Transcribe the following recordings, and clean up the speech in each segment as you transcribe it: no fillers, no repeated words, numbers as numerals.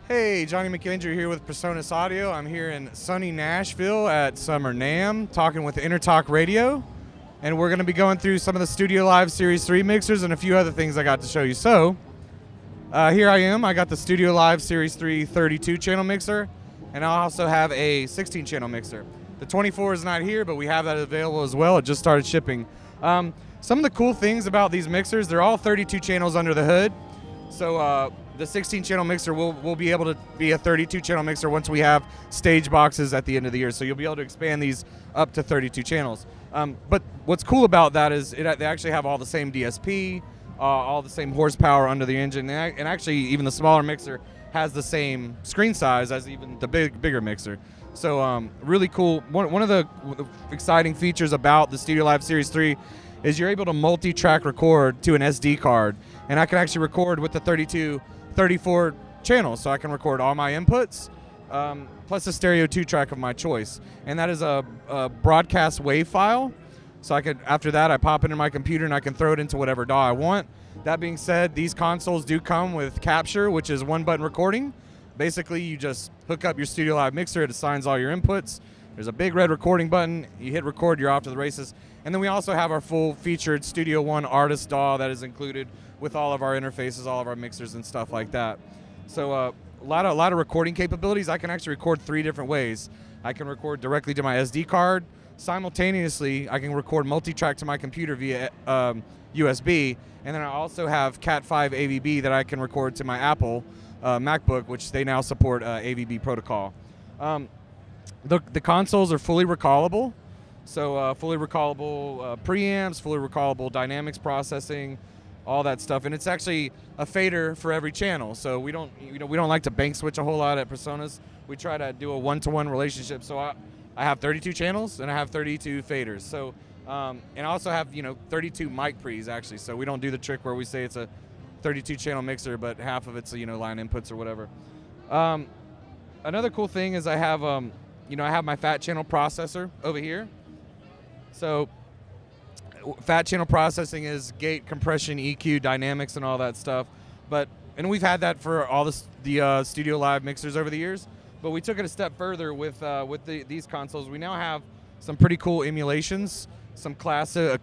Hey, Johnny McAndrew here with Presonus Audio. I'm here in sunny Nashville at Summer NAMM talking with EnterTalk Radio. And we're going to be going through some of the Studio Live Series 3 mixers and a few other things I got to show you. So, here I am. I got the Studio Live Series 3 32-channel mixer, and I also have a 16-channel mixer. The 24 is not here, but we have that available as well. It just started shipping. Some of the cool things about these mixers, they're all 32 channels under the hood. So the 16-channel mixer will be able to be a 32-channel mixer once we have stage boxes at the end of the year. So you'll be able to expand these up to 32 channels. But what's cool about that is they actually have all the same DSP, all the same horsepower under the engine, and actually even the smaller mixer has the same screen size as even the bigger mixer. So really cool. One of the exciting features about the Studio Live Series 3 is you're able to multi-track record to an SD card, and I can actually record with the 34 channels, so I can record all my inputs plus a stereo 2-track of my choice, and that is a broadcast wave file. So after that I pop it in my computer and I can throw it into whatever DAW I want. That being said, these consoles do come with capture, which is one-button recording. Basically, you just hook up your Studio Live mixer, it assigns all your inputs. There's a big red recording button. You hit record, you're off to the races. And then we also have our full featured Studio One artist DAW that is included with all of our interfaces, all of our mixers and stuff like that. So a lot of recording capabilities. I can actually record 3 different ways. I can record directly to my SD card. Simultaneously, I can record multi-track to my computer via USB. And then I also have Cat5 AVB that I can record to my Apple MacBook, which they now support AVB protocol. The consoles are fully recallable. So fully recallable preamps, fully recallable dynamics processing, all that stuff, and it's actually a fader for every channel. So we don't like to bank switch a whole lot at Presonus. We try to do a one-to-one relationship. So I have 32 channels and I have 32 faders. So and I also have 32 mic pre's actually. So we don't do the trick where we say it's a 32-channel mixer, but half of it's line inputs or whatever. Another cool thing is I have I have my fat channel processor over here. So fat channel processing is gate, compression, EQ, dynamics, and all that stuff. And we've had that for all the Studio Live mixers over the years. But we took it a step further with these consoles. We now have some pretty cool emulations, a class of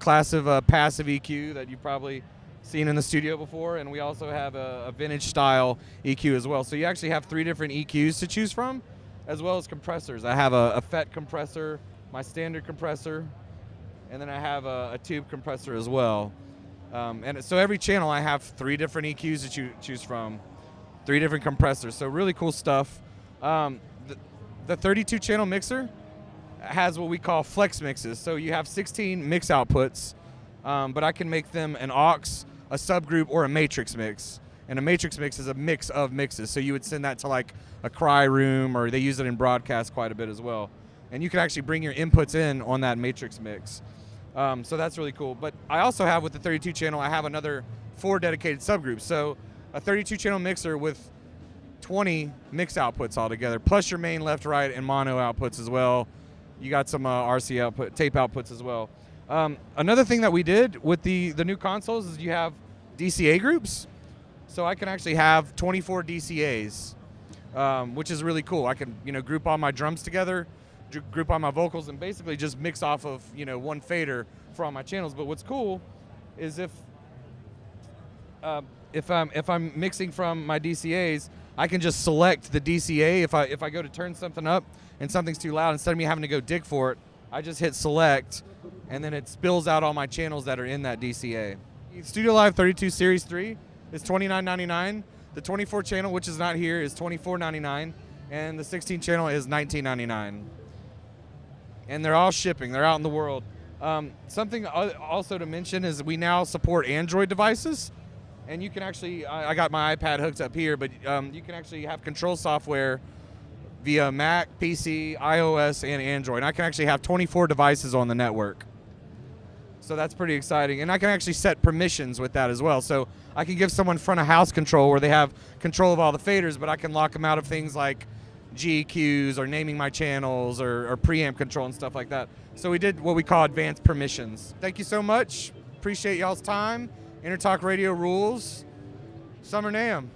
passive EQ that you've probably seen in the studio before, and we also have a vintage style EQ as well. So you actually have 3 different EQs to choose from, as well as compressors. I have a FET compressor, my standard compressor, and then I have a tube compressor as well. And so every channel I have 3 different EQs to choose from, 3 different compressors. So really cool stuff. The 32-channel mixer has what we call flex mixes. So you have 16 mix outputs, but I can make them an aux, a subgroup, or a matrix mix. And a matrix mix is a mix of mixes. So you would send that to like a cry room, or they use it in broadcast quite a bit as well. And you can actually bring your inputs in on that matrix mix. So that's really cool. But I also have, with the 32 channel, I have another 4 dedicated subgroups. So a 32 channel mixer with 20 mix outputs altogether, plus your main left, right, and mono outputs as well. You got some RC output, tape outputs as well. Another thing that we did with the new consoles is you have DCA groups. So I can actually have 24 DCAs, which is really cool. I can group all my drums together, group all my vocals, and basically just mix off of one fader for all my channels. But what's cool is if I'm mixing from my DCAs, I can just select the DCA. If I go to turn something up and something's too loud, instead of me having to go dig for it, I just hit select, and then it spills out all my channels that are in that DCA. Studio Live 32 Series 3 is $29.99. The 24 channel, which is not here, is $24.99, and the 16 channel is $19.99. And they're all shipping. They're out in the world. Something also to mention is we now support Android devices, and you can actually, I got my iPad hooked up here, but you can actually have control software via Mac, PC, iOS, and Android. And I can actually have 24 devices on the network. So that's pretty exciting. And I can actually set permissions with that as well. So I can give someone front of house control where they have control of all the faders, but I can lock them out of things like GEQs or naming my channels or preamp control and stuff like that. So we did what we call advanced permissions. Thank you so much. Appreciate y'all's time. EnterTalk Radio rules. Summer NAMM.